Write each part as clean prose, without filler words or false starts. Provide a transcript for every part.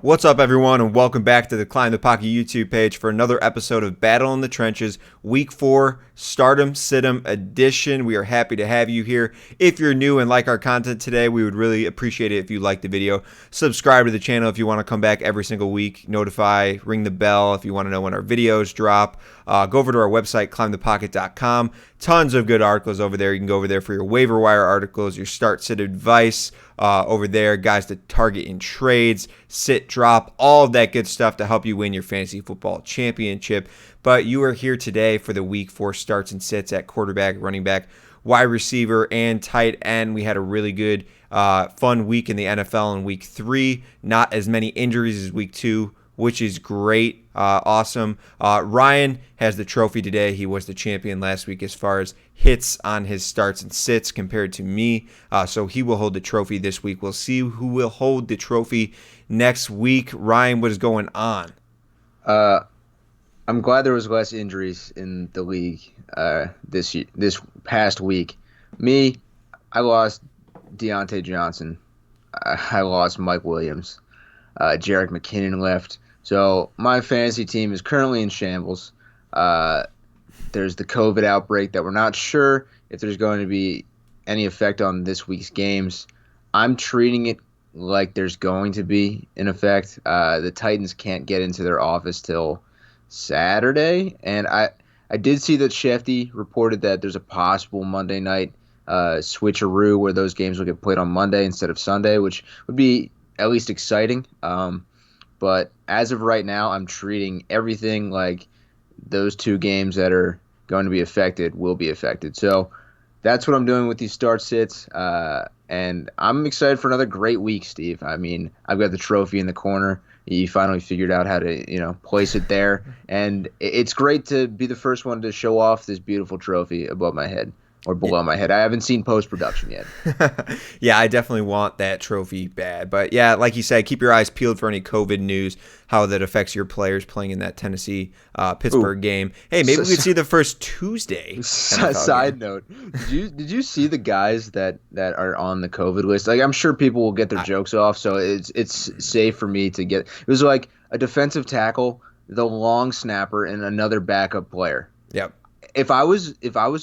What's up, everyone, and welcome back to the Climb the Pocket YouTube page for another episode of Battle in the Trenches, Week 4, Stardom Situm Edition. We are happy to have you here. If you're new and like our content today, we would really appreciate it if you like the video. Subscribe to the channel if you want to come back every single week. Notify, ring the bell if you want to know when our videos drop. Go over to our website, climbthepocket.com. Tons of good articles over there. You can go over there for your waiver wire articles, your start sit advice over there, guys to target in trades, sit, drop, all of that good stuff to help you win your fantasy football championship. But you are here today for the Week 4 starts and sits at quarterback, running back, wide receiver, and tight end. We had a really good, fun week in the NFL in Week 3. Not as many injuries as Week 2, which is great. Awesome. Ryan has the trophy today. He was the champion last week as far as hits on his starts and sits compared to me. So he will hold the trophy this week. We'll see who will hold the trophy next week. Ryan, what is going on? I'm glad there was less injuries in the league this past week. Me, I lost Deontay Johnson. I lost Mike Williams. Jerick McKinnon left. So my fantasy team is currently in shambles. There's the COVID outbreak that we're not sure if there's going to be any effect on this week's games. I'm treating it like there's going to be an effect. The Titans can't get into their office till Saturday. And I did see that Shefty reported that there's a possible Monday night switcheroo where those games will get played on Monday instead of Sunday, which would be at least exciting. But as of right now, I'm treating everything like those two games that are going to be affected will be affected. So that's what I'm doing with these start sits. And I'm excited for another great week, Steve. I mean, I've got the trophy in the corner. You finally figured out how to, place it there. And it's great to be the first one to show off this beautiful trophy above my head. Or below my head. I haven't seen post-production yet. Yeah, I definitely want that trophy bad. But yeah, like you said, keep your eyes peeled for any COVID news, how that affects your players playing in that Tennessee-Pittsburgh game. Hey, maybe we could see the first Tuesday. Side note, did you see the guys that are on the COVID list? Like, I'm sure people will get their jokes off, so it's safe for me to get. It was like a defensive tackle, the long snapper, and another backup player. Yep. If I was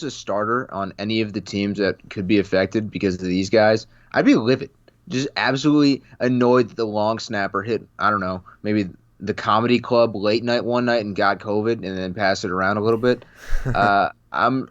a starter on any of the teams that could be affected because of these guys, I'd be livid. Just absolutely annoyed that the long snapper hit, I don't know, maybe the comedy club late night one night and got COVID and then passed it around a little bit. I'm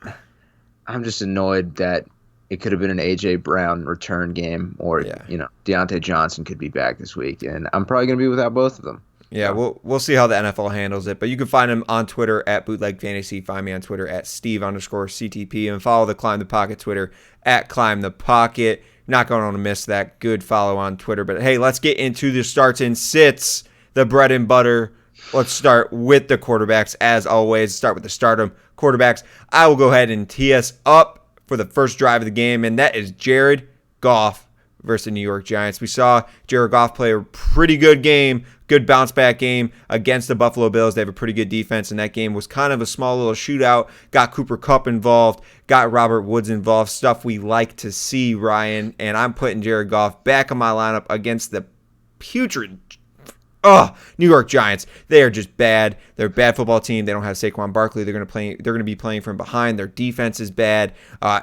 just annoyed that it could have been an A.J. Brown return game or, Deontay Johnson could be back this week. And I'm probably going to be without both of them. Yeah, we'll see how the NFL handles it. But you can find him on Twitter at Bootleg Fantasy. Find me on Twitter at Steve_CTP. And follow the Climb the Pocket Twitter at Climb the Pocket. Not going to miss that. Good follow on Twitter. But hey, let's get into the starts and sits, the bread and butter. Let's start with the quarterbacks. As always, start with the stardom quarterbacks. I will go ahead and tee us up for the first drive of the game, and that is Jared Goff versus the New York Giants. We saw Jared Goff play a pretty good game, good bounce back game against the Buffalo Bills. They have a pretty good defense, and that game was kind of a small little shootout. Got Cooper Kupp involved, got Robert Woods involved, stuff we like to see, Ryan. And I'm putting Jared Goff back in my lineup against the putrid New York Giants. They are just bad. They're a bad football team. They don't have Saquon Barkley. They're going to be playing from behind. Their defense is bad.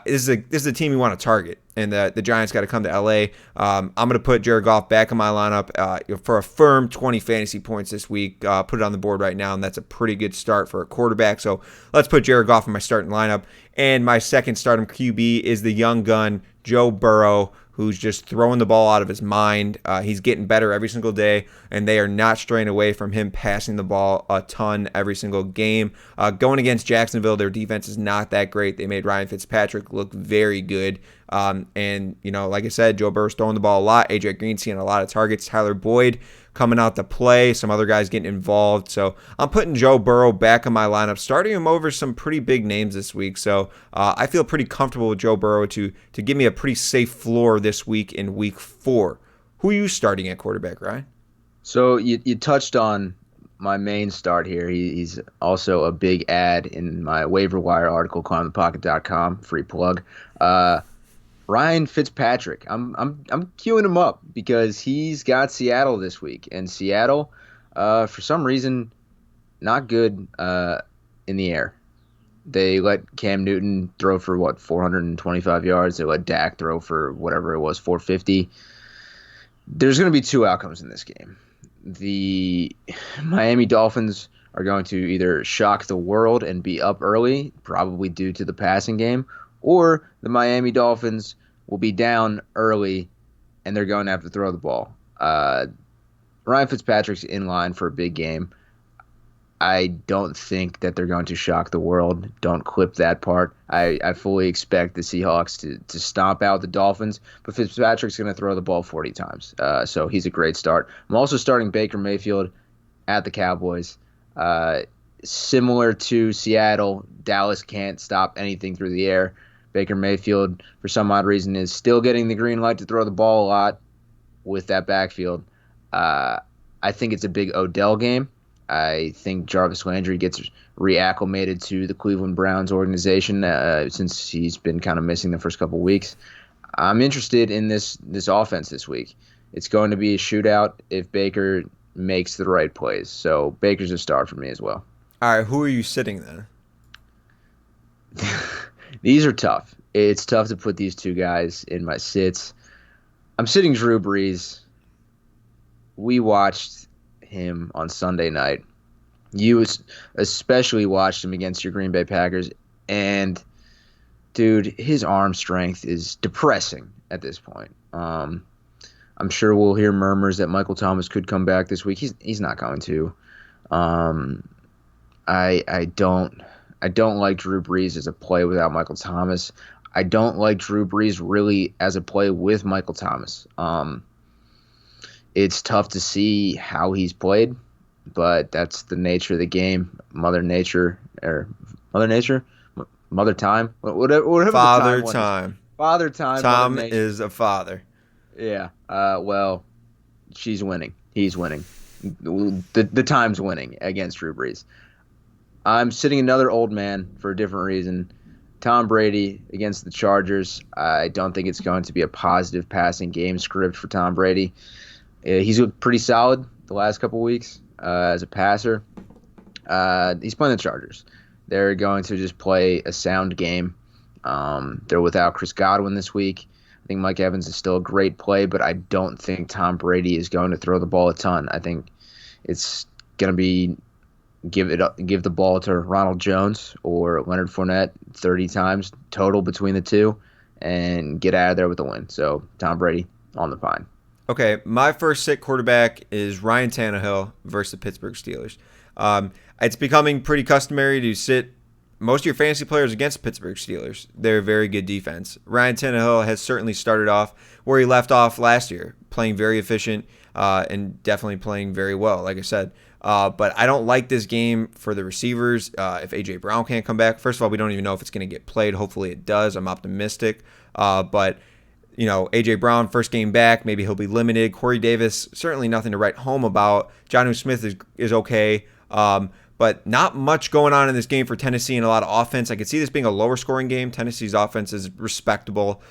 This is a team you want to target, and the Giants got to come to LA. I'm going to put Jared Goff back in my lineup for a firm 20 fantasy points this week. Put it on the board right now, and that's a pretty good start for a quarterback. So let's put Jared Goff in my starting lineup. And my second stardom QB is the young gun, Joe Burrow, who's just throwing the ball out of his mind. He's getting better every single day, and they are not straying away from him passing the ball a ton every single game. Going against Jacksonville, their defense is not that great. They made Ryan Fitzpatrick look very good. And, like I said, Joe Burrow's throwing the ball a lot. A.J. Green seeing a lot of targets. Tyler Boyd coming out to play. Some other guys getting involved. So I'm putting Joe Burrow back in my lineup, starting him over some pretty big names this week. So I feel pretty comfortable with Joe Burrow to give me a pretty safe floor this week in Week 4. Who are you starting at quarterback, Ryan? So you touched on my main start here. He's also a big ad in my waiver wire article, climbthepocket.com, free plug. Ryan Fitzpatrick. I'm queuing him up because he's got Seattle this week, and Seattle, for some reason, not good in the air. They let Cam Newton throw for 425 yards. They let Dak throw for whatever it was, 450. There's going to be two outcomes in this game. The Miami Dolphins are going to either shock the world and be up early, probably due to the passing game, or the Miami Dolphins will be down early and they're going to have to throw the ball. Ryan Fitzpatrick's in line for a big game. I don't think that they're going to shock the world. Don't clip that part. I fully expect the Seahawks to stomp out the Dolphins, but Fitzpatrick's going to throw the ball 40 times. So he's a great start. I'm also starting Baker Mayfield at the Cowboys. Similar to Seattle, Dallas can't stop anything through the air. Baker Mayfield, for some odd reason, is still getting the green light to throw the ball a lot with that backfield. I think it's a big Odell game. I think Jarvis Landry gets reacclimated to the Cleveland Browns organization since he's been kind of missing the first couple weeks. I'm interested in this offense this week. It's going to be a shootout if Baker makes the right plays. So Baker's a star for me as well. All right, who are you sitting then? These are tough. It's tough to put these two guys in my sits. I'm sitting Drew Brees. We watched him on Sunday night. You especially watched him against your Green Bay Packers, and dude, his arm strength is depressing at this point. I'm sure we'll hear murmurs that Michael Thomas could come back this week. He's not going to. I don't like Drew Brees as a play without Michael Thomas. I don't like Drew Brees really as a play with Michael Thomas. It's tough to see how he's played, but that's the nature of the game. Mother Time, whatever. Father Time. Father Time. Tom is a father. Yeah. Well, she's winning. He's winning. The time's winning against Drew Brees. I'm sitting another old man for a different reason. Tom Brady against the Chargers. I don't think it's going to be a positive passing game script for Tom Brady. He's pretty solid the last couple weeks as a passer. He's playing the Chargers. They're going to just play a sound game. They're without Chris Godwin this week. I think Mike Evans is still a great play, but I don't think Tom Brady is going to throw the ball a ton. I think it's going to be give the ball to Ronald Jones or Leonard Fournette 30 times total between the two and get out of there with a win. So Tom Brady on the pine. Okay, my first sit quarterback is Ryan Tannehill versus the Pittsburgh Steelers. It's becoming pretty customary to sit most of your fantasy players against the Pittsburgh Steelers. They're a very good defense. Ryan Tannehill has certainly started off where he left off last year, playing very efficient and definitely playing very well, like I said. But I don't like this game for the receivers. If A.J. Brown can't come back, first of all, we don't even know if it's going to get played. Hopefully it does. I'm optimistic. But A.J. Brown, first game back, maybe he'll be limited. Corey Davis, certainly nothing to write home about. Jonnu Smith is okay. But not much going on in this game for Tennessee and a lot of offense. I could see this being a lower scoring game. Tennessee's offense is respectable.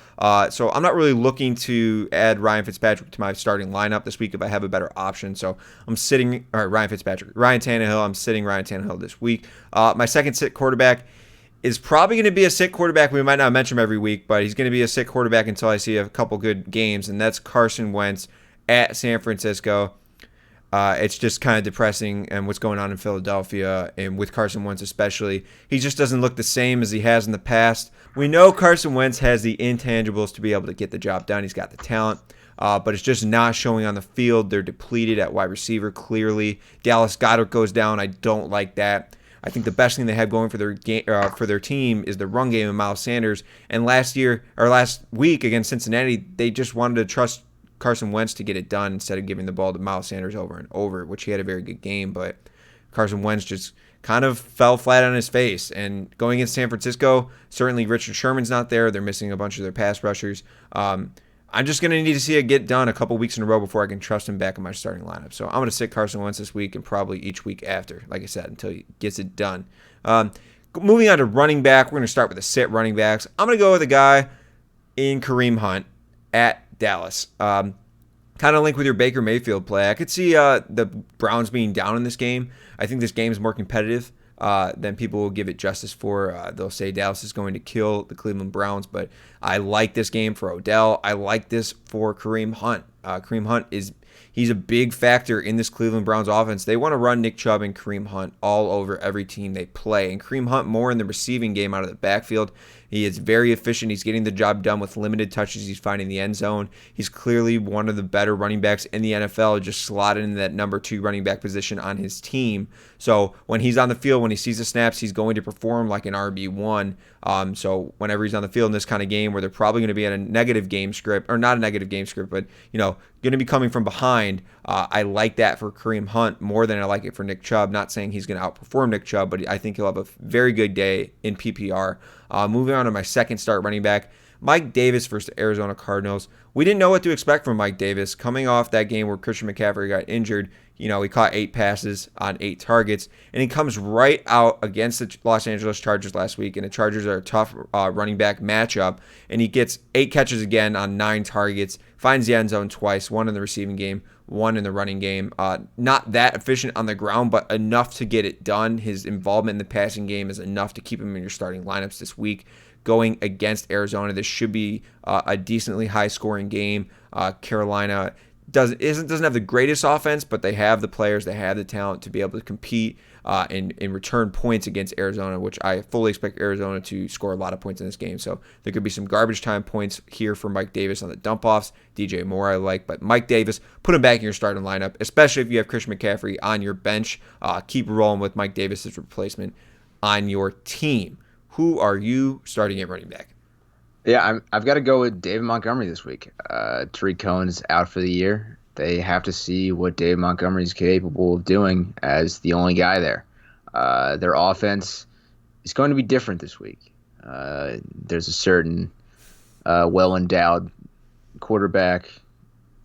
So I'm not really looking to add Ryan Fitzpatrick to my starting lineup this week if I have a better option. So I'm sitting, Ryan Tannehill. I'm sitting Ryan Tannehill this week. My second sit quarterback is probably going to be a sit quarterback. We might not mention him every week, but he's going to be a sit quarterback until I see a couple good games, and that's Carson Wentz at San Francisco. It's just kind of depressing and what's going on in Philadelphia, and with Carson Wentz especially. He just doesn't look the same as he has in the past. We know Carson Wentz has the intangibles to be able to get the job done. He's got the talent, but it's just not showing on the field. They're depleted at wide receiver, clearly. Dallas Goedert goes down. I don't like that. I think the best thing they have going for their team is the run game of Miles Sanders. And last week against Cincinnati, they just wanted to trust Carson Wentz to get it done instead of giving the ball to Miles Sanders over and over, which he had a very good game, but Carson Wentz just kind of fell flat on his face. And going against San Francisco, certainly Richard Sherman's not there. They're missing a bunch of their pass rushers. I'm just going to need to see it get done a couple weeks in a row before I can trust him back in my starting lineup. So I'm going to sit Carson Wentz this week and probably each week after, like I said, until he gets it done. Moving on to running back, we're going to start with the sit running backs. I'm going to go with a guy. in Kareem Hunt at Dallas. Kind of linked with your Baker Mayfield play. I could see the Browns being down in this game. I think this game is more competitive than people will give it justice for. They'll say Dallas is going to kill the Cleveland Browns, but I like this game for Odell. I like this for Kareem Hunt. Kareem Hunt he's a big factor in this Cleveland Browns offense. They want to run Nick Chubb and Kareem Hunt all over every team they play. And Kareem Hunt more in the receiving game out of the backfield. He is very efficient. He's getting the job done with limited touches. He's finding the end zone. He's clearly one of the better running backs in the NFL, just slotted in that number 2 running back position on his team. So when he's on the field, when he sees the snaps, he's going to perform like an RB1. So whenever he's on the field in this kind of game where they're probably going to be at a negative game script, or not a negative game script, but, going to be coming from behind, I like that for Kareem Hunt more than I like it for Nick Chubb. Not saying he's going to outperform Nick Chubb, but I think he'll have a very good day in PPR. Moving on to my second start running back, Mike Davis versus the Arizona Cardinals. We didn't know what to expect from Mike Davis coming off that game where Christian McCaffrey got injured. He caught 8 passes on 8 targets, and he comes right out against the Los Angeles Chargers last week, and the Chargers are a tough running back matchup, and he gets 8 catches again on 9 targets, finds the end zone twice, 1 in the receiving game, 1 in the running game. Not that efficient on the ground, but enough to get it done. His involvement in the passing game is enough to keep him in your starting lineups this week. Going against Arizona, this should be a decently high-scoring game. Carolina doesn't have the greatest offense, but they have the players, they have the talent to be able to compete and return points against Arizona, which I fully expect Arizona to score a lot of points in this game. So there could be some garbage time points here for Mike Davis on the dump-offs. DJ Moore I like, but Mike Davis, put him back in your starting lineup, especially if you have Christian McCaffrey on your bench. Keep rolling with Mike Davis as replacement on your team. Who are you starting at running back? Yeah, I've got to go with David Montgomery this week. Tariq Cohen's out for the year. They have to see what David Montgomery is capable of doing as the only guy there. Their offense is going to be different this week. There's a certain well-endowed quarterback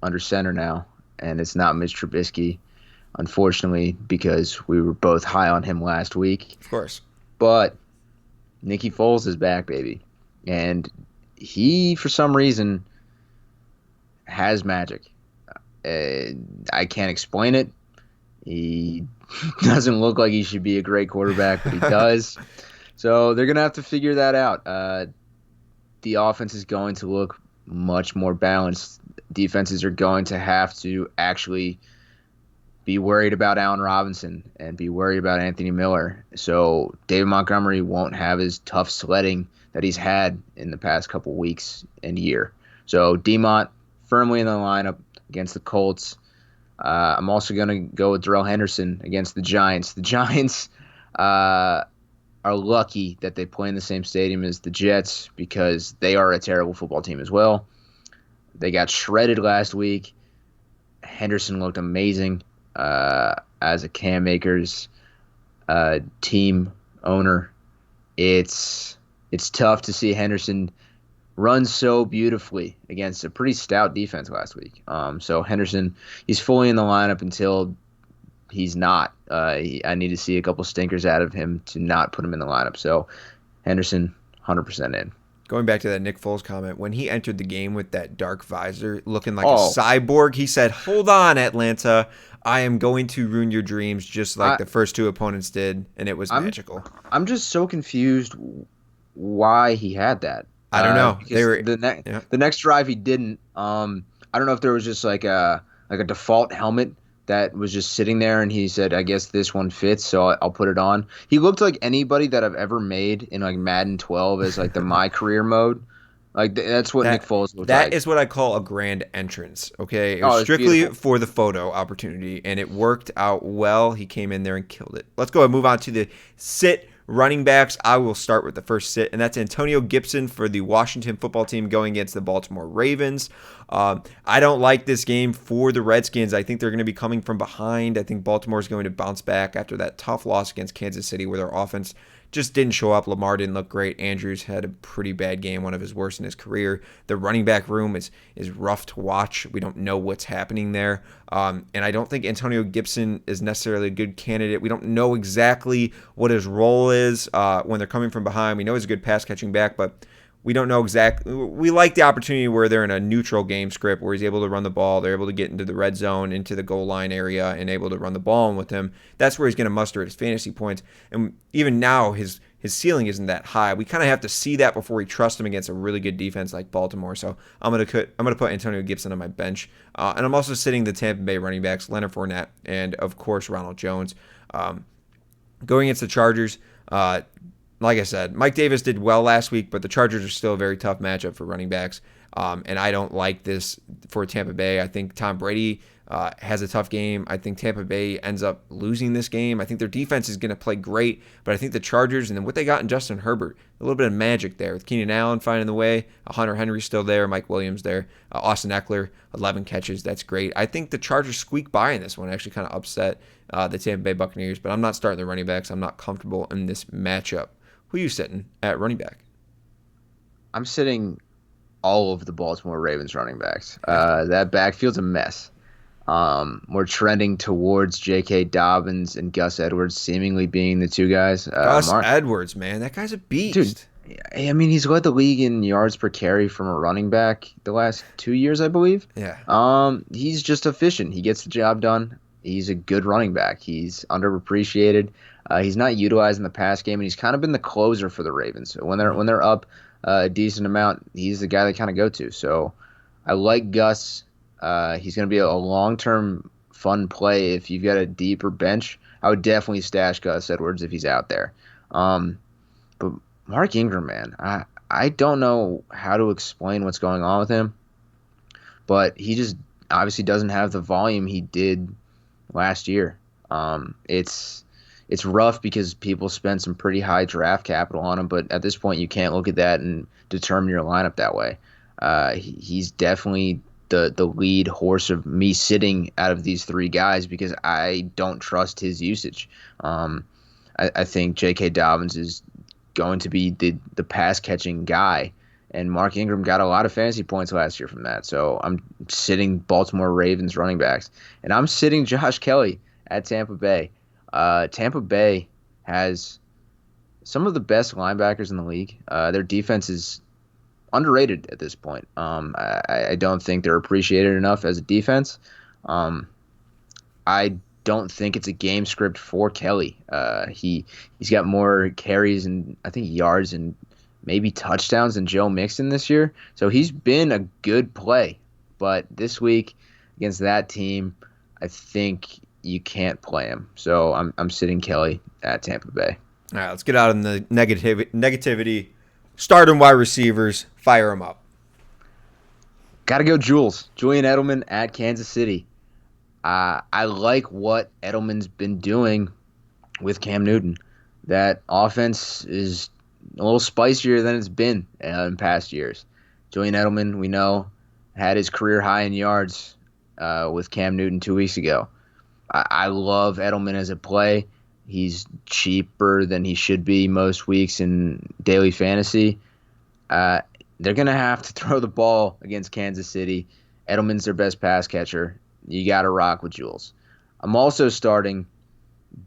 under center now, and it's not Mitch Trubisky, unfortunately, because we were both high on him last week. Of course. But Nicky Foles is back, baby. And he, for some reason, has magic. I can't explain it. He doesn't look like he should be a great quarterback, but he does. So they're going to have to figure that out. The offense is going to look much more balanced. Defenses are going to have to actually be worried about Allen Robinson and be worried about Anthony Miller. So David Montgomery won't have his tough sledding that he's had in the past couple weeks and year. So D-Mont firmly in the lineup against the Colts. I'm also going to go with Darrell Henderson against the Giants. The Giants are lucky that they play in the same stadium as the Jets because they are a terrible football team as well. They got shredded last week. Henderson looked amazing as a Cam Akers team owner. It's tough to see Henderson run so beautifully against a pretty stout defense last week. So Henderson, he's fully in the lineup until he's not. I need to see a couple stinkers out of him to not put him in the lineup. So Henderson, 100% in. Going back to that Nick Foles comment, when he entered the game with that dark visor looking like a cyborg, he said, "Hold on, Atlanta. I am going to ruin your dreams just like the first 2 opponents did," and it was magical. I'm just so confused why he had that. I don't know. The next drive he didn't. I don't know if there was just like a default helmet that was just sitting there, and he said, "I guess this one fits, so I'll put it on." He looked like anybody that I've ever made in like Madden 12 as like the My Career mode. Like that's what Nick Foles looked like. That is what I call a grand entrance. Okay, it was strictly beautiful for the photo opportunity, and it worked out well. He came in there and killed it. Let's go ahead and move on to the sit running backs. I will start with the first sit, and that's Antonio Gibson for the Washington football team going against the Baltimore Ravens. I don't like this game for the Redskins. I think they're going to be coming from behind. I think Baltimore is going to bounce back after that tough loss against Kansas City where their offense just didn't show up. Lamar didn't look great. Andrews had a pretty bad game, one of his worst in his career. The running back room is rough to watch. We don't know what's happening there. And I don't think Antonio Gibson is necessarily a good candidate. We don't know exactly what his role is when they're coming from behind. We know he's a good pass-catching back, but We don't know exactly. We like the opportunity where they're in a neutral game script where he's able to run the ball. They're able to get into the red zone, into the goal line area, and able to run the ball. And with him, that's where he's going to muster his fantasy points. And even now, his ceiling isn't that high. We kind of have to see that before we trust him against a really good defense like Baltimore. So I'm gonna put Antonio Gibson on my bench, and I'm also sitting the Tampa Bay running backs, Leonard Fournette, and of course Ronald Jones. Going against the Chargers. Like I said, Mike Davis did well last week, but the Chargers are still a very tough matchup for running backs. And I don't like this for Tampa Bay. I think Tom Brady has a tough game. I think Tampa Bay ends up losing this game. I think their defense is going to play great, but I think the Chargers and then what they got in Justin Herbert, a little bit of magic there with Keenan Allen finding the way. Hunter Henry's still there. Mike Williams there. Austin Eckler, 11 catches. That's great. I think the Chargers squeak by in this one. Actually kind of upset the Tampa Bay Buccaneers, but I'm not starting the running backs. I'm not comfortable in this matchup. Who are you sitting at running back? I'm sitting all of the Baltimore Ravens running backs. That backfield's a mess. We're trending towards J.K. Dobbins and Gus Edwards seemingly being the two guys. Edwards, man, that guy's a beast. Dude, I mean, he's led the league in yards per carry from a running back the last 2 years, I believe. Yeah. He's just efficient. He gets the job done. He's a good running back. He's underappreciated. He's not utilized in the pass game, and he's kind of been the closer for the Ravens. So when they're up a decent amount, he's the guy they kind of go to. So I like Gus. He's going to be a long-term fun play if you've got a deeper bench. I would definitely stash Gus Edwards if he's out there. But Mark Ingram, man, I don't know how to explain what's going on with him, but he just obviously doesn't have the volume he did last year. It's rough because people spent some pretty high draft capital on him, but at this point you can't look at that and determine your lineup that way. He's definitely the lead horse of me sitting out of these three guys because I don't trust his usage. I think J.K. Dobbins is going to be the pass-catching guy, and Mark Ingram got a lot of fantasy points last year from that. So I'm sitting Baltimore Ravens running backs, and I'm sitting Josh Kelley at Tampa Bay. Tampa Bay has some of the best linebackers in the league. Their defense is underrated at this point. I don't think they're appreciated enough as a defense. I don't think it's a game script for Kelley. He's got more carries and I think yards and maybe touchdowns than Joe Mixon this year. So he's been a good play. But this week against that team, I think you can't play him. So I'm sitting Kelley at Tampa Bay. All right, let's get out of the negativity. Start wide receivers. Fire them up. Got to go Julian Edelman at Kansas City. I like what Edelman's been doing with Cam Newton. That offense is a little spicier than it's been in past years. Julian Edelman, we know, had his career high in yards with Cam Newton 2 weeks ago. I love Edelman as a play. He's cheaper than he should be most weeks in daily fantasy. They're going to have to throw the ball against Kansas City. Edelman's their best pass catcher. You got to rock with Jules. I'm also starting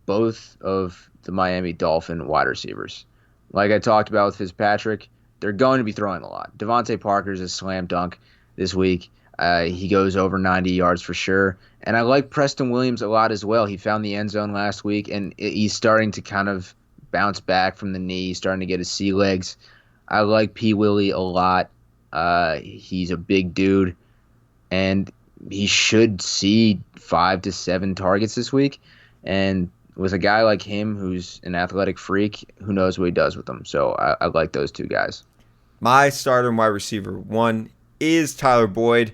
both of the Miami Dolphin wide receivers. Like I talked about with Fitzpatrick, they're going to be throwing a lot. DeVante Parker's a slam dunk this week. He goes over 90 yards for sure. And I like Preston Williams a lot as well. He found the end zone last week, and he's starting to kind of bounce back from the knee, starting to get his sea legs. I like P. Willie a lot. He's a big dude, and he should see 5 to 7 targets this week. And with a guy like him who's an athletic freak, who knows what he does with them. So I like those two guys. My starter and wide receiver one is Tyler Boyd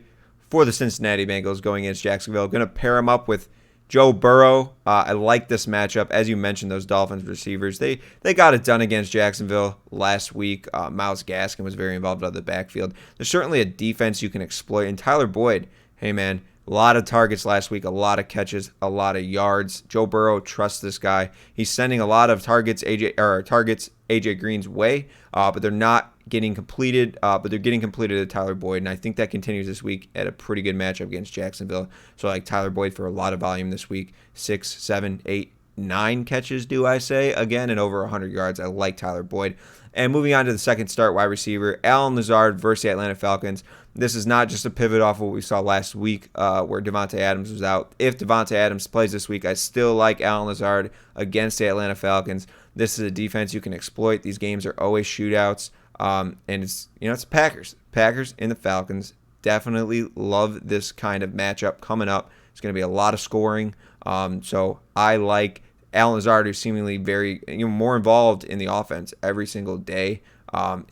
for the Cincinnati Bengals going against Jacksonville. Going to pair him up with Joe Burrow. I like this matchup. As you mentioned, those Dolphins receivers, they got it done against Jacksonville last week. Myles Gaskin was very involved out of the backfield. There's certainly a defense you can exploit. And Tyler Boyd, hey man, a lot of targets last week, a lot of catches, a lot of yards. Joe Burrow trusts this guy. He's sending a lot of targets AJ Green's way, but they're not getting completed. But they're getting completed at Tyler Boyd, and I think that continues this week at a pretty good matchup against Jacksonville. So I like Tyler Boyd for a lot of volume this week. 6, 7, 8, 9 catches, do I say? Again, and over 100 yards. I like Tyler Boyd. And moving on to the second start, wide receiver, Allen Lazard versus the Atlanta Falcons. This is not just a pivot off what we saw last week where DeVante Adams was out. If DeVante Adams plays this week, I still like Allen Lazard against the Atlanta Falcons. This is a defense you can exploit. These games are always shootouts. And it's the Packers. Packers and the Falcons. Definitely love this kind of matchup coming up. It's going to be a lot of scoring. So I like Allen Lazard, who's seemingly very more involved in the offense every single day. Aaron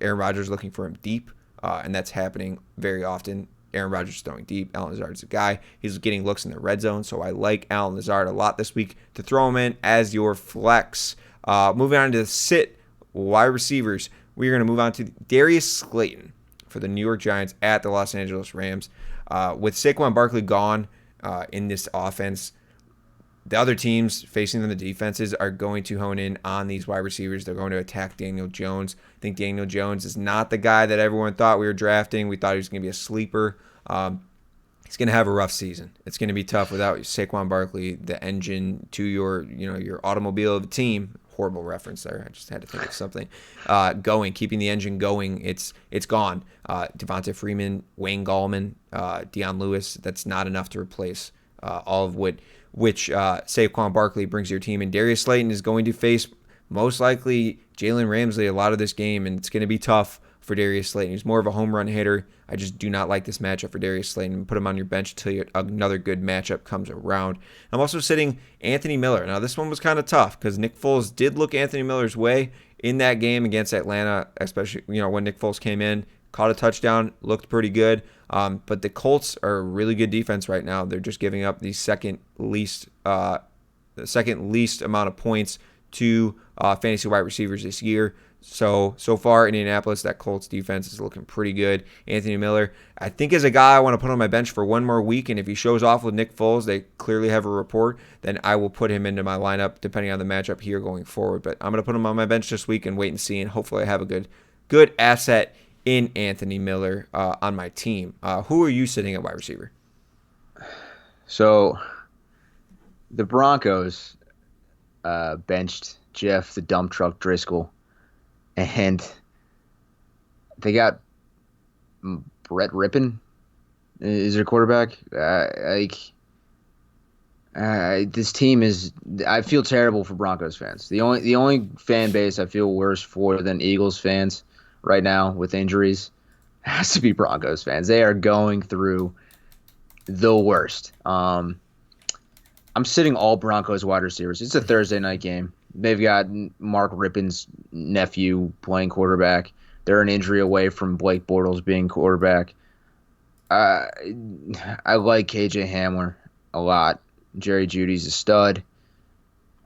Rodgers looking for him deep, and that's happening very often. Aaron Rodgers is throwing deep. Allen Lazard's a guy. He's getting looks in the red zone, so I like Allen Lazard a lot this week to throw him in as your flex. Moving on to the sit wide receivers, we're going to move on to Darius Slayton for the New York Giants at the Los Angeles Rams. With Saquon Barkley gone in this offense, the other teams facing them, the defenses, are going to hone in on these wide receivers. They're going to attack Daniel Jones. I think Daniel Jones is not the guy that everyone thought we were drafting. We thought he was going to be a sleeper. He's going to have a rough season. It's going to be tough without Saquon Barkley, the engine to your automobile of the team. Horrible reference there. I just had to think of something. Keeping the engine going. It's gone. Devonta Freeman, Wayne Gallman, Deion Lewis. That's not enough to replace all of which Saquon Barkley brings to your team. And Darius Slayton is going to face most likely Jalen Ramsey a lot of this game, and it's going to be tough for Darius Slayton. He's more of a home run hitter. I just do not like this matchup for Darius Slayton. Put him on your bench until another good matchup comes around. I'm also sitting Anthony Miller. Now, this one was kind of tough because Nick Foles did look Anthony Miller's way in that game against Atlanta, especially when Nick Foles came in, caught a touchdown, looked pretty good. But the Colts are a really good defense right now. They're just giving up the second least amount of points to fantasy wide receivers this year. So far, Indianapolis, that Colts defense is looking pretty good. Anthony Miller, I think, is a guy I want to put on my bench for one more week, and if he shows off with Nick Foles, they clearly have a rapport, then I will put him into my lineup depending on the matchup here going forward. But I'm going to put him on my bench this week and wait and see, and hopefully I have a good asset in Anthony Miller on my team. Who are you sitting at wide receiver? So the Broncos benched Jeff the dump truck Driscoll, and they got Brett Rippon is their quarterback. This team is. I feel terrible for Broncos fans. The only fan base I feel worse for than Eagles fans right now with injuries has to be Broncos fans. They are going through the worst. I'm sitting all Broncos wide receivers. It's a Thursday night game. They've got Mark Rippon's nephew playing quarterback. They're an injury away from Blake Bortles being quarterback. I like KJ Hamler a lot. Jerry Jeudy's a stud.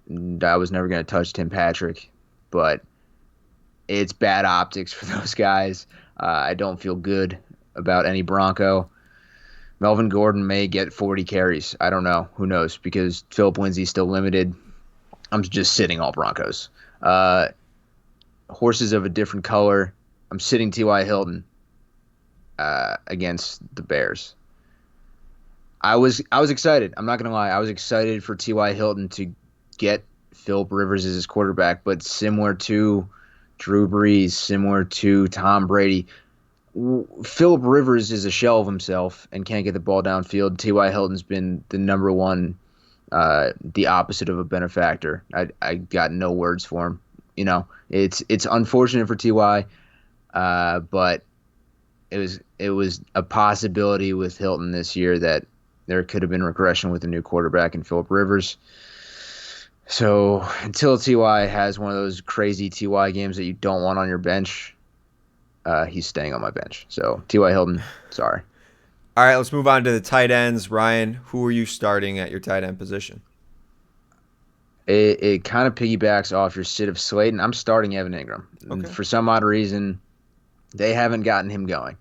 I was never going to touch Tim Patrick, but it's bad optics for those guys. I don't feel good about any Bronco. Melvin Gordon may get 40 carries. I don't know. Who knows? Because Philip Lindsay's still limited. I'm just sitting all Broncos. Horses of a different color. I'm sitting T.Y. Hilton against the Bears. I was excited. I'm not going to lie. I was excited for T.Y. Hilton to get Philip Rivers as his quarterback, but similar to Drew Brees, similar to Tom Brady, Philip Rivers is a shell of himself and can't get the ball downfield. T.Y. Hilton's been the number one, the opposite of a benefactor. I got no words for him. It's unfortunate for T.Y., but it was a possibility with Hilton this year that there could have been regression with a new quarterback in Philip Rivers. So until T.Y. has one of those crazy T.Y. games that you don't want on your bench, he's staying on my bench. So T.Y. Hilton, sorry. All right, let's move on to the tight ends. Ryan, who are you starting at your tight end position? It kind of piggybacks off your sit of Slayton. I'm starting Evan Engram. Okay. For some odd reason, they haven't gotten him going.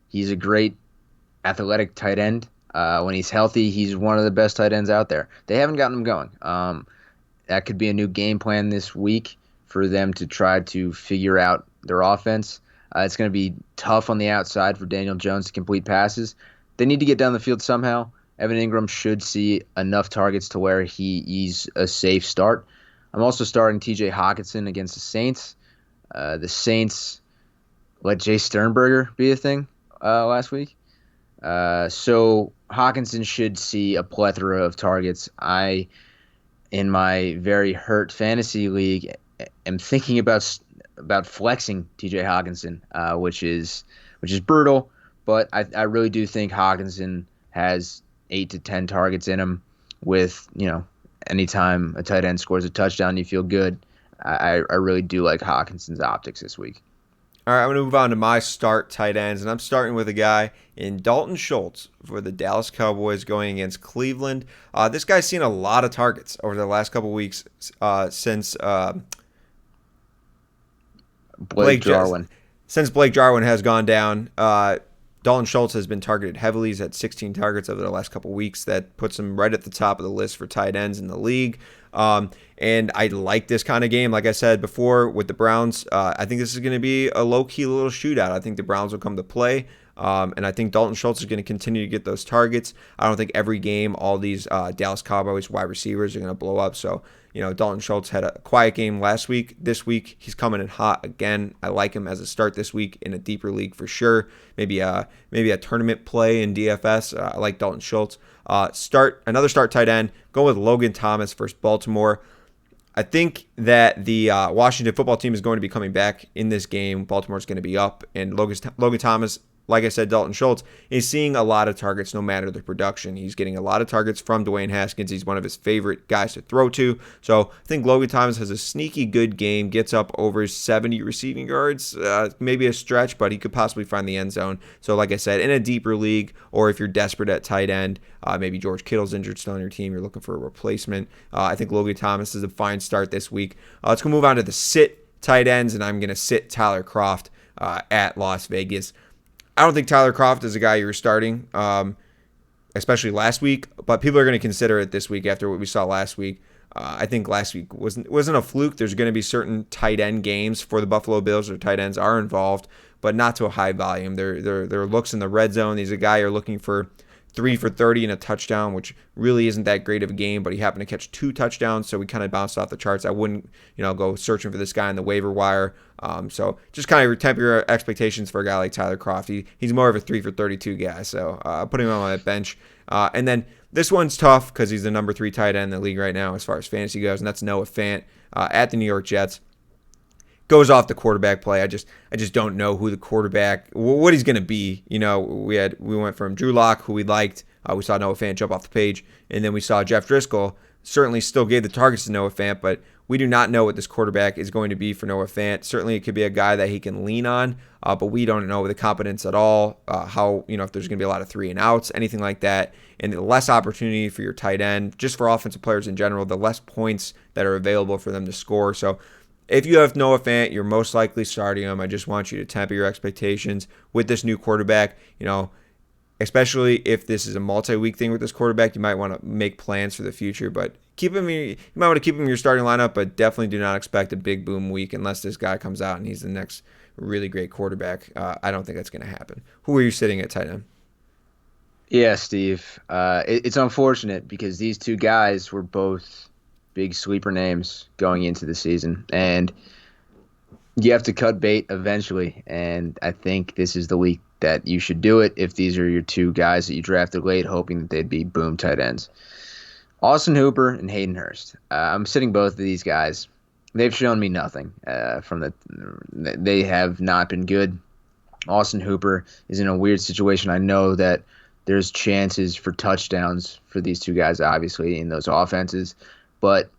He's a great athletic tight end. When he's healthy, he's one of the best tight ends out there. They haven't gotten him going. That could be a new game plan this week for them to try to figure out their offense. It's going to be tough on the outside for Daniel Jones to complete passes. They need to get down the field somehow. Evan Engram should see enough targets to where he's a safe start. I'm also starting TJ Hockenson against the Saints. The Saints let Jay Sternberger be a thing last week. So Hockenson should see a plethora of targets. In my very hurt fantasy league, am thinking about flexing T.J. Hockenson, which is brutal. But I really do think Hockenson has 8 to 10 targets in him. With anytime a tight end scores a touchdown, you feel good. I really do like Hawkinson's optics this week. All right, I'm going to move on to my start tight ends, and I'm starting with a guy in Dalton Schultz for the Dallas Cowboys going against Cleveland. This guy's seen a lot of targets over the last couple weeks since Blake Jarwin. Since Blake Jarwin has gone down. Dalton Schultz has been targeted heavily. He's had 16 targets over the last couple weeks. That puts him right at the top of the list for tight ends in the league. And I like this kind of game. Like I said before with the Browns, I think this is going to be a low-key little shootout. I think the Browns will come to play. And I think Dalton Schultz is going to continue to get those targets. I don't think every game all these Dallas Cowboys wide receivers are going to blow up. So, Dalton Schultz had a quiet game last week. This week, he's coming in hot again. I like him as a start this week in a deeper league for sure. Maybe a tournament play in DFS. I like Dalton Schultz. Another start tight end. Go with Logan Thomas versus Baltimore. I think that the Washington football team is going to be coming back in this game. Baltimore's going to be up, and Logan Thomas, like I said, Dalton Schultz is seeing a lot of targets no matter the production. He's getting a lot of targets from Dwayne Haskins. He's one of his favorite guys to throw to. So I think Logan Thomas has a sneaky good game, gets up over 70 receiving yards, maybe a stretch, but he could possibly find the end zone. So like I said, in a deeper league, or if you're desperate at tight end, maybe George Kittle's injured still on your team, you're looking for a replacement. I think Logan Thomas is a fine start this week. Let's go move on to the sit tight ends, and I'm going to sit Tyler Kroft at Las Vegas. I don't think Tyler Kroft is a guy you're starting, especially last week, but people are going to consider it this week after what we saw last week. I think last week wasn't a fluke. There's going to be certain tight end games for the Buffalo Bills where tight ends are involved, but not to a high volume. Their looks in the red zone. He's a guy you're looking for 3 for 30 and a touchdown, which really isn't that great of a game, but he happened to catch 2 touchdowns, so we kind of bounced off the charts. I wouldn't, go searching for this guy on the waiver wire. So just kind of temper your expectations for a guy like Tyler Kroft. He's more of a 3 for 32 guy, so putting him on my bench. And then this one's tough because he's the number 3 tight end in the league right now as far as fantasy goes, and that's Noah Fant at the New York Jets. Goes off the quarterback play. I just don't know who the quarterback, what he's going to be. We went from Drew Lock, who we liked. We saw Noah Fant jump off the page, and then we saw Jeff Driscoll. Certainly still gave the targets to Noah Fant, but we do not know what this quarterback is going to be for Noah Fant. Certainly it could be a guy that he can lean on, but we don't know the competence at all, how, if there's going to be a lot of 3 and outs, anything like that. And the less opportunity for your tight end, just for offensive players in general, the less points that are available for them to score. So if you have Noah Fant, you're most likely starting him. I just want you to temper your expectations with this new quarterback. Especially if this is a multi-week thing with this quarterback, you might want to make plans for the future. But you might want to keep him in your starting lineup, but definitely do not expect a big boom week unless this guy comes out and he's the next really great quarterback. I don't think that's going to happen. Who are you sitting at tight end? Yeah, Steve. It's unfortunate because these two guys were both big sleeper names going into the season, and you have to cut bait eventually, and I think this is the week that you should do it if these are your 2 guys that you drafted late hoping that they'd be boom tight ends. Austin Hooper and Hayden Hurst. I'm sitting both of these guys. They've shown me nothing. They have not been good. Austin Hooper is in a weird situation. I know that there's chances for touchdowns for these 2 guys, obviously, in those offenses, but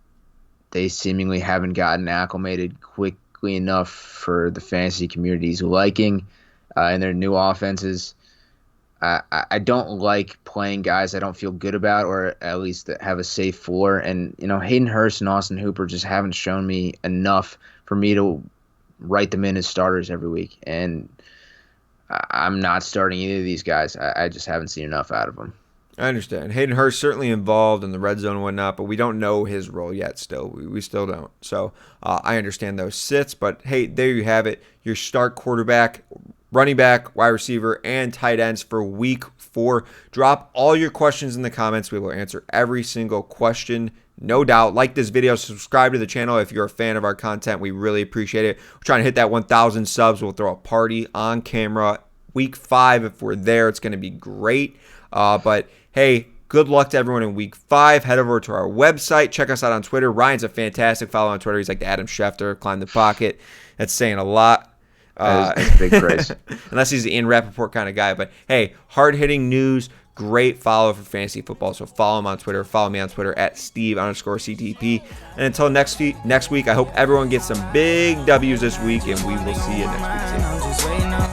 they seemingly haven't gotten acclimated quickly enough for the fantasy community's liking in their new offenses. I don't like playing guys I don't feel good about, or at least that have a safe floor. And, Hayden Hurst and Austin Hooper just haven't shown me enough for me to write them in as starters every week. And I'm not starting either of these guys. I just haven't seen enough out of them. I understand. Hayden Hurst certainly involved in the red zone and whatnot, but we don't know his role yet still. We still don't. So I understand those sits, but hey, there you have it. Your start quarterback running back, wide receiver, and tight ends for week 4. Drop all your questions in the comments. We will answer every single question, no doubt. Like this video, subscribe to the channel if you're a fan of our content. We really appreciate it. We're trying to hit that 1,000 subs. We'll throw a party on camera week 5. If we're there, it's going to be great. But hey, good luck to everyone in week 5. Head over to our website. Check us out on Twitter. Ryan's a fantastic follow on Twitter. He's like the Adam Schefter, Climb the Pocket. That's saying a lot. That's big praise. Unless he's the Ian Rappaport kind of guy. But hey, hard-hitting news. Great follow for fantasy football. So follow him on Twitter. Follow me on Twitter at Steve_CTP. And until next week, I hope everyone gets some big W's this week, and we will see you next week.